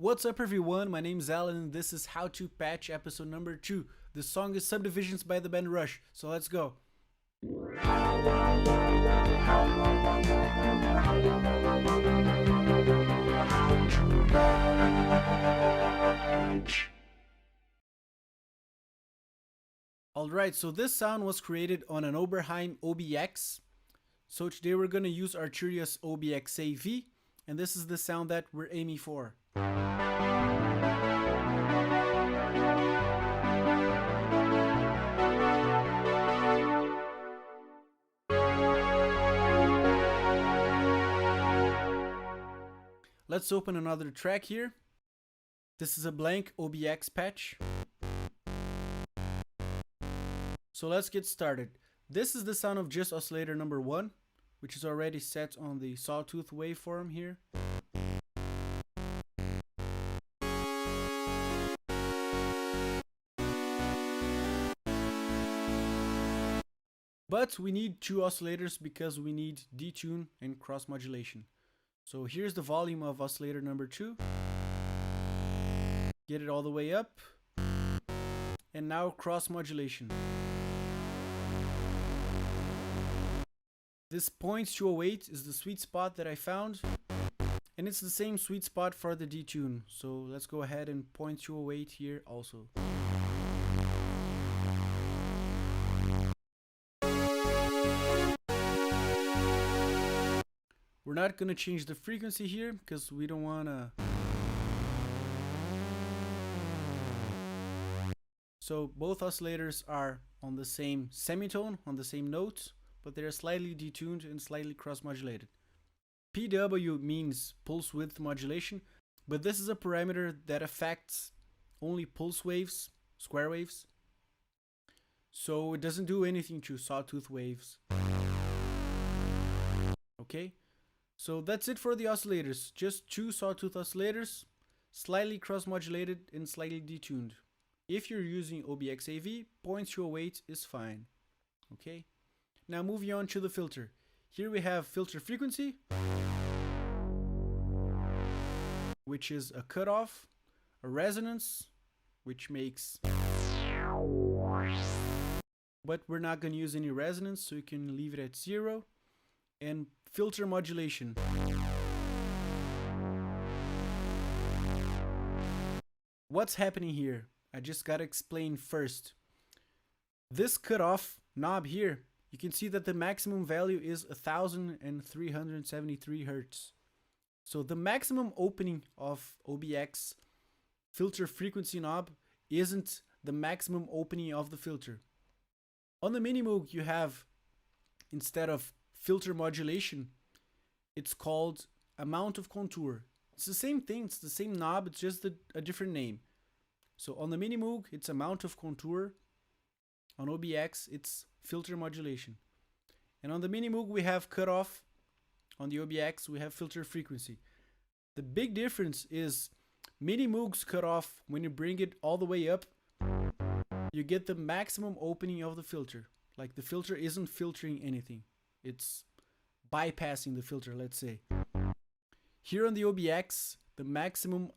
What's up everyone, my name is Alan and this is How to Patch episode number 2. The song is Subdivisions by the band Rush, so let's go. Alright, so this sound was created on an Oberheim OBX. So today we're going to use Arturia's OBX AV, and this is the sound that we're aiming for. Let's open another track here. This is a blank OBX patch. So let's get started. This is the sound of just oscillator number 1, which is already set on the sawtooth waveform here. But we need 2 oscillators because we need detune and cross modulation. So here's the volume of oscillator number 2. Get it all the way up. And now cross modulation. This 0.208 is the sweet spot that I found. And it's the same sweet spot for the detune. So let's go ahead and 0.208 here also. We're not going to change the frequency here because we don't want to. So both oscillators are on the same semitone, on the same note, but they're slightly detuned and slightly cross modulated. PW means pulse width modulation, but this is a parameter that affects only pulse waves, square waves. So it doesn't do anything to sawtooth waves. Okay? So that's it for the oscillators. Just 2 sawtooth oscillators, slightly cross-modulated and slightly detuned. If you're using OBX AV, 0.208 is fine. Okay. Now moving on to the filter. Here we have filter frequency, which is a cutoff, a resonance, which makes. But we're not going to use any resonance, so you can leave it at 0. And filter modulation. What's happening here? I just gotta explain first. This cutoff knob here, you can see that the maximum value is 1373 Hertz. So the maximum opening of OBX filter frequency knob isn't the maximum opening of the filter. On the Minimoog you have, instead of filter modulation, it's called amount of contour. It's the same thing, it's the same knob, it's just a different name. So on the Minimoog, it's amount of contour. On OBX, it's filter modulation. And on the Minimoog, we have cutoff. On the OBX, we have filter frequency. The big difference is Minimoog's cutoff, when you bring it all the way up, you get the maximum opening of the filter. Like the filter isn't filtering anything. It's bypassing the filter, let's say. Here on the OBX, the maximum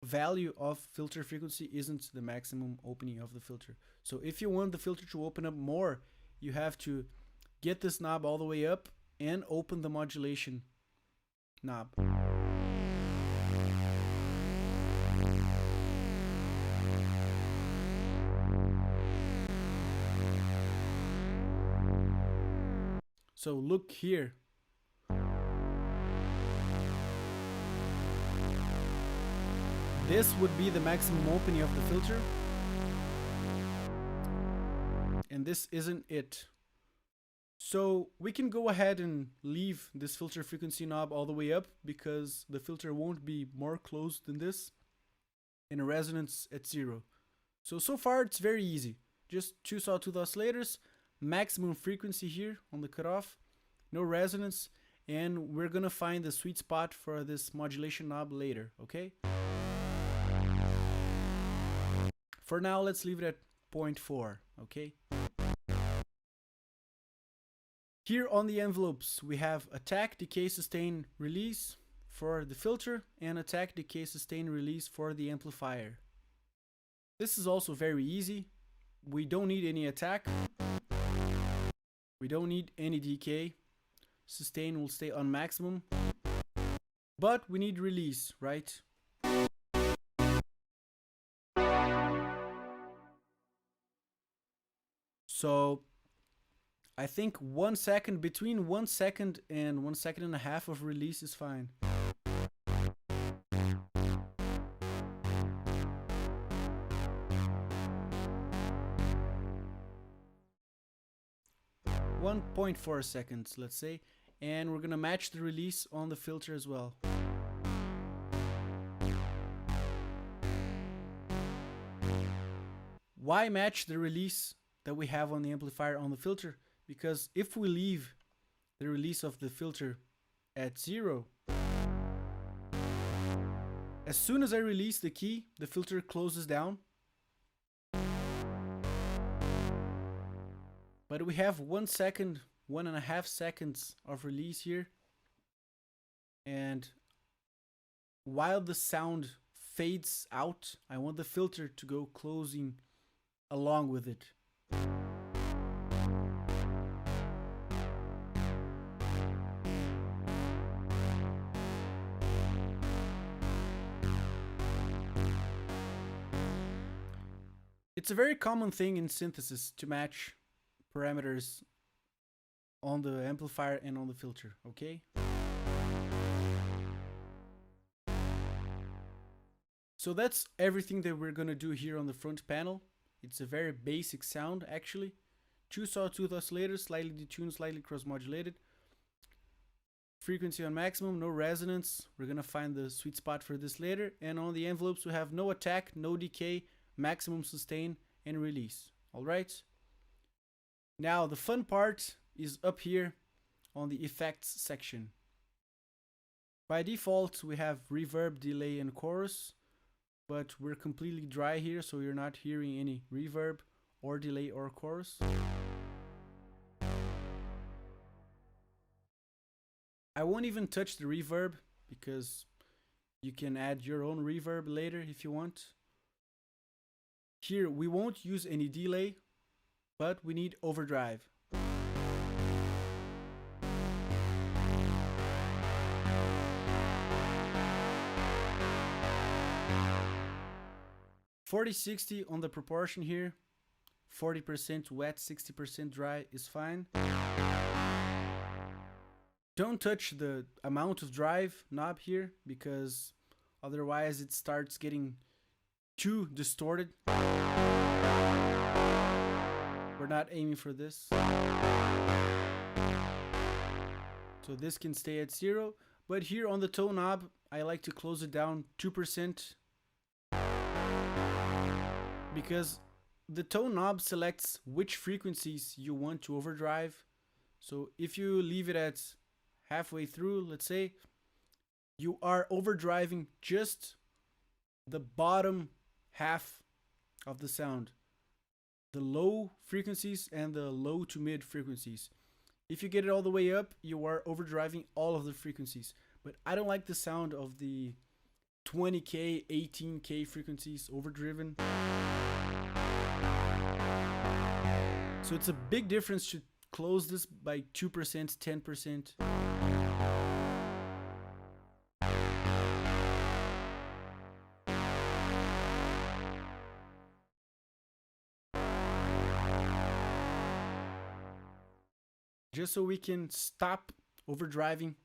value of filter frequency isn't the maximum opening of the filter. So if you want the filter to open up more, you have to get this knob all the way up and open the modulation knob. So look here. This would be the maximum opening of the filter. And this isn't it. So we can go ahead and leave this filter frequency knob all the way up because the filter won't be more closed than this. And a resonance at 0. So far it's very easy. Just 2 sawtooth oscillators. Maximum frequency here on the cutoff, no resonance, and we're gonna find the sweet spot for this modulation knob later, okay? For now, let's leave it at 0.4, okay? Here on the envelopes, we have attack, decay, sustain, release, for the filter and attack, decay, sustain, release for the amplifier. This is also very easy. We don't need any attack. We don't need any decay. Sustain will stay on maximum. But we need release, right? So I think 1 second, between 1 second and 1.5 seconds of release is fine. .4 seconds, let's say, and we're gonna match the release on the filter as well. Why match the release that we have on the amplifier on the filter? Because if we leave the release of the filter at 0, as soon as I release the key, the filter closes down. But we have 1 second, 1.5 seconds of release here. And while the sound fades out, I want the filter to go closing along with it. It's a very common thing in synthesis to match parameters on the amplifier and on the filter, okay? So that's everything that we're gonna do here on the front panel. It's a very basic sound actually. 2 sawtooth oscillators, slightly detuned, slightly cross-modulated. Frequency on maximum, no resonance. We're gonna find the sweet spot for this later. And on the envelopes we have no attack, no decay, maximum sustain, and release. Alright? Now the fun part is up here on the effects section. By default we have reverb, delay, and chorus, but we're completely dry here, so you're not hearing any reverb or delay or chorus. I won't even touch the reverb because you can add your own reverb later if you want. Here we won't use any delay, but we need overdrive. (40-60) on the proportion here. 40% wet, 60% dry is fine. Don't touch the amount of drive knob here because otherwise it starts getting too distorted. We're not aiming for this. So this can stay at 0, but here on the tone knob I like to close it down 2% because the tone knob selects which frequencies you want to overdrive. So if you leave it at halfway through, let's say, you are overdriving just the bottom half of the sound, the low frequencies and the low to mid frequencies. If you get it all the way up, you are overdriving all of the frequencies. But I don't like the sound of the 20K, 18K frequencies overdriven. So it's a big difference to close this by 2%, 10%. Just so we can stop overdriving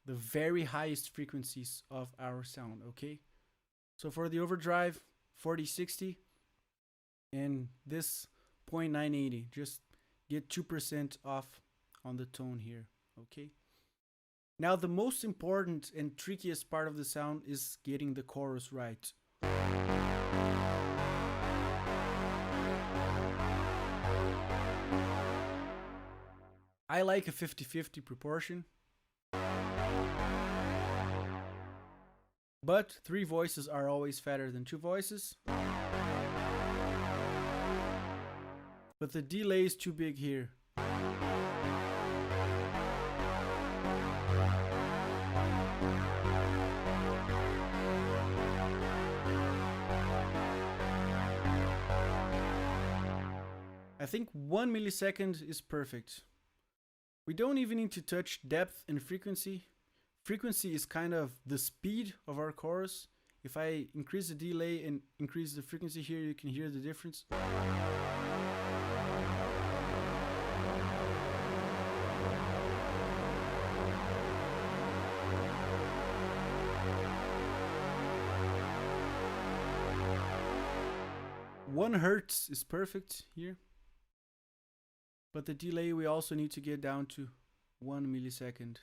the very highest frequencies of our sound, okay? So for the overdrive, 40-60, and this 0.980, just get 2% off on the tone here, okay? Now the most important and trickiest part of the sound is getting the chorus right. I like a 50-50 proportion, but 3 voices are always fatter than 2 voices. But the delay is too big here. think 1 millisecond is perfect. We don't even need to touch depth and frequency. Frequency is kind of the speed of our chorus. If I increase the delay and increase the frequency here, you can hear the difference. One hertz is perfect here. But the delay we also need to get down to 1 millisecond.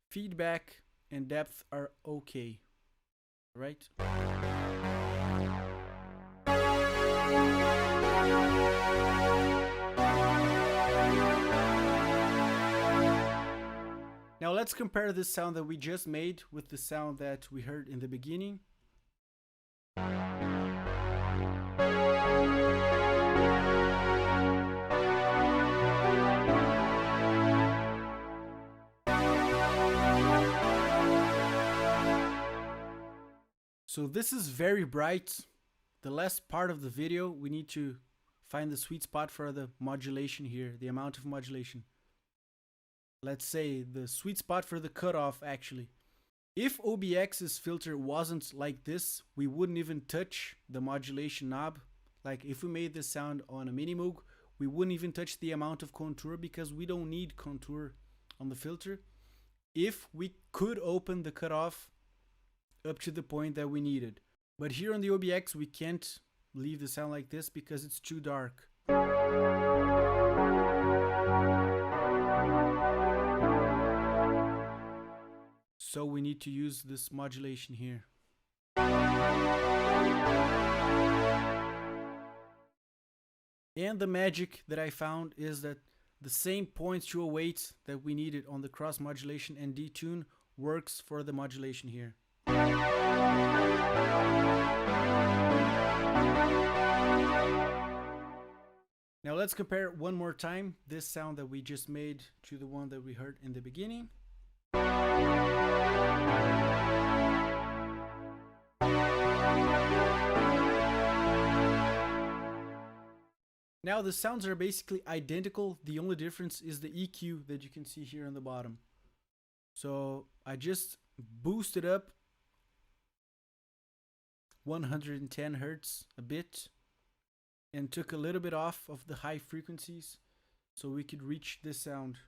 Feedback and depth are okay, right? Now let's compare this sound that we just made with the sound that we heard in the beginning. So this is very bright. The last part of the video, we need to find the sweet spot for the modulation here, the amount of modulation. Let's say the sweet spot for the cutoff actually. If OBX's filter wasn't like this, we wouldn't even touch the modulation knob. Like if we made this sound on a Minimoog, we wouldn't even touch the amount of contour because we don't need contour on the filter. If we could open the cutoff up to the point that we needed. But here on the OBX, we can't leave the sound like this because it's too dark. So we need to use this modulation here. And the magic that I found is that the same 0.208 that we needed on the cross modulation and detune works for the modulation here. Now let's compare one more time this sound that we just made to the one that we heard in the beginning. Now the sounds are basically identical. The only difference is the EQ that you can see here on the bottom. So I just boosted up 110 hertz a bit and took a little bit off of the high frequencies so we could reach this sound.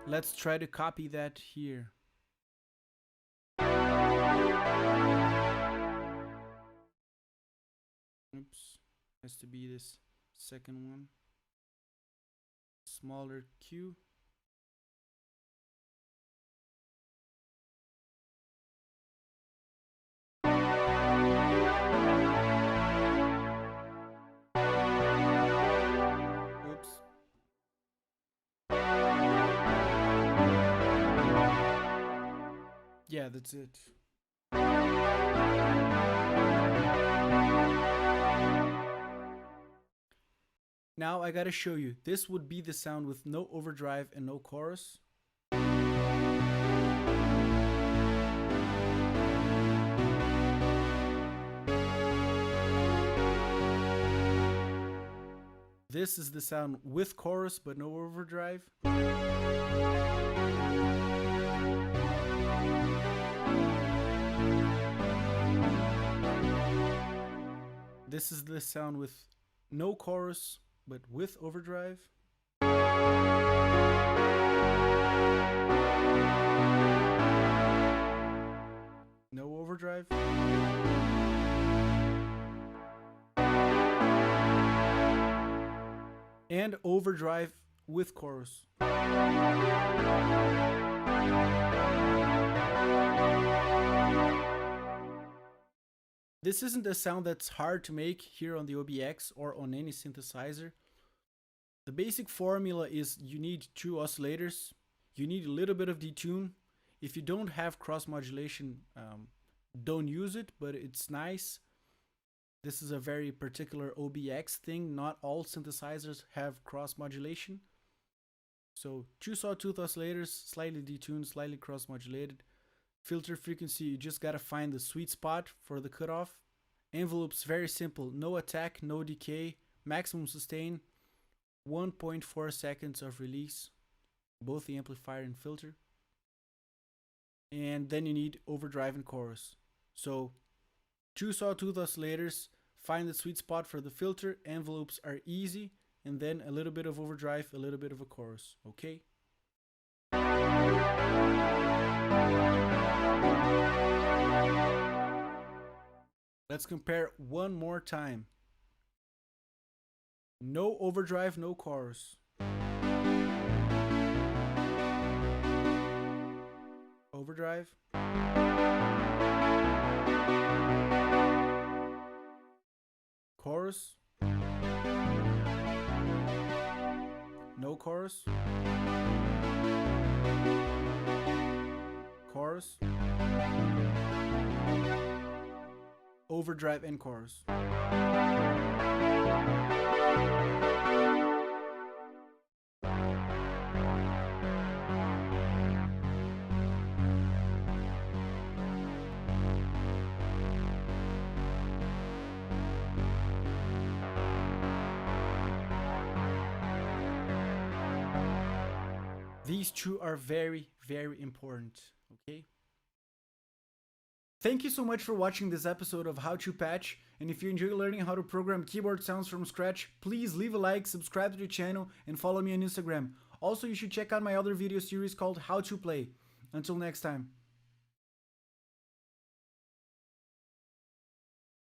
Let's try to copy that here. Oops, has to be this second one. Smaller Q. Oops. Yeah, that's it. Now I gotta show you. This would be the sound with no overdrive and no chorus. This is the sound with chorus but no overdrive. This is the sound with no chorus but with overdrive. No overdrive. And overdrive with chorus. This isn't a sound that's hard to make here on the OBX or on any synthesizer. The basic formula is you need 2 oscillators, you need a little bit of detune. If you don't have cross modulation, don't use it, but it's nice. This is a very particular OBX thing. Not all synthesizers have cross modulation. So 2 sawtooth oscillators, slightly detuned, slightly cross-modulated. Filter frequency, you just gotta find the sweet spot for the cutoff. Envelopes, very simple, no attack, no decay, maximum sustain, 1.4 seconds of release, both the amplifier and filter. And then you need overdrive and chorus. So 2 sawtooth oscillators, find the sweet spot for the filter, envelopes are easy, and then a little bit of overdrive, a little bit of a chorus, okay? Let's compare one more time. No overdrive, no chorus. Overdrive. Chorus. No chorus. Chorus. Overdrive and chorus. These two are very, very important, okay? Thank you so much for watching this episode of How to Patch, and if you enjoy learning how to program keyboard sounds from scratch, please leave a like, subscribe to the channel, and follow me on Instagram. Also, you should check out my other video series called How to Play. Until next time.